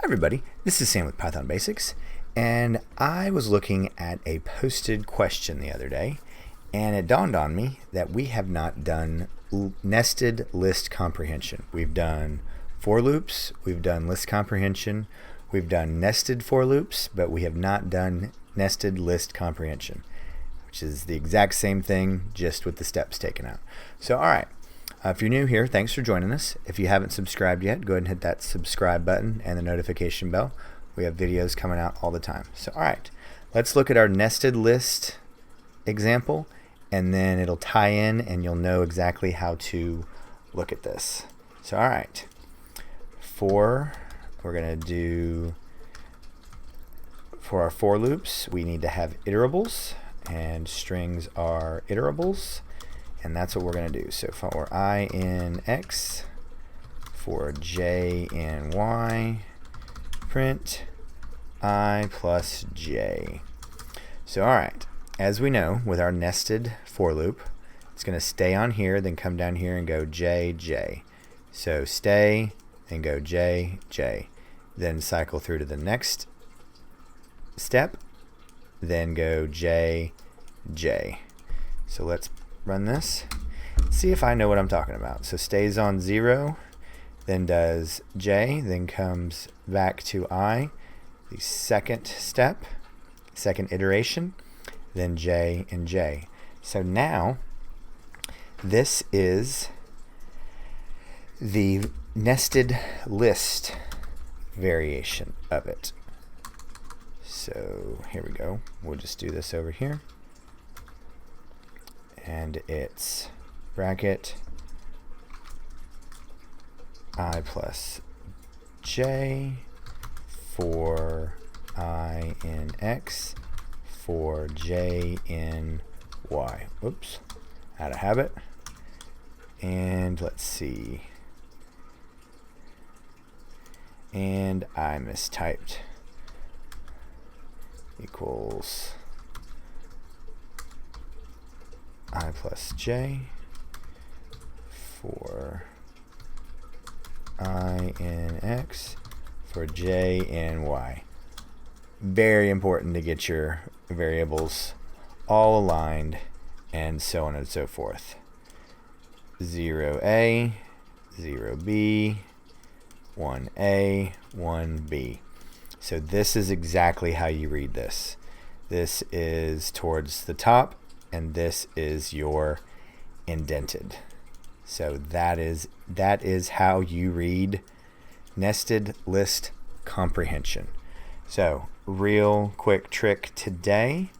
Hi everybody, this is Sam with Python Basics, and I was looking at a posted question the other day, and it dawned on me that we have not done nested list comprehension. We've done for loops, we've done list comprehension, we've done nested for loops, but we have not done nested list comprehension, which is the exact same thing, just with the steps taken out. So alright. If you're new here, thanks for joining us. If you haven't subscribed yet, go ahead and hit that subscribe button and the notification bell. We have videos coming out all the time. So, all right, let's look at our nested list example, and then it'll tie in and you'll know exactly how to look at this. So, all right, we're going to do, for our for loops, we need to have iterables, and strings are iterables. And that's what we're going to do. So for I in X, for J in Y, print I plus J. So all right, as we know, with our nested for loop, it's going to stay on here, then come down here and go J, J. So stay, then go J, J. Then cycle through to the next step, then go J, J. So let's run this, see if I know what I'm talking about. So stays on 0, then does J, then comes back to I, the second step, second iteration, then J and J. So now this is the nested list variation of it. So here we go. We'll just do this over here. And it's bracket I plus J for I in X for J in Y. Oops, out of habit. And let's see. And I mistyped. Equals I plus J for I in X for J in Y. Very important to get your variables all aligned and so on and so forth. 0A, 0B, 1A, 1B. So this is exactly how you read this. This is towards the top, and this is your indented. So that is how you read nested list comprehension. So real quick trick today.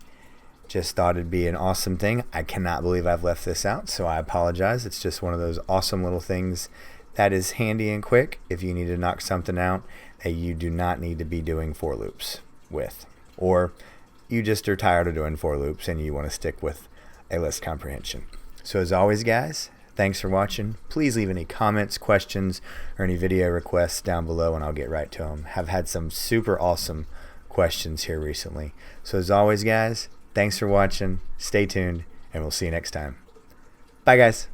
Just thought it'd be an awesome thing. I cannot believe I've left this out, so I apologize. It's just one of those awesome little things that is handy and quick if you need to knock something out that you do not need to be doing for loops with, or you just are tired of doing for loops and you want to stick with a list comprehension. So as always, guys, thanks for watching. Please leave any comments, questions, or any video requests down below and I'll get right to them. Have had some super awesome questions here recently. So as always, guys, thanks for watching. Stay tuned and we'll see you next time. Bye, guys.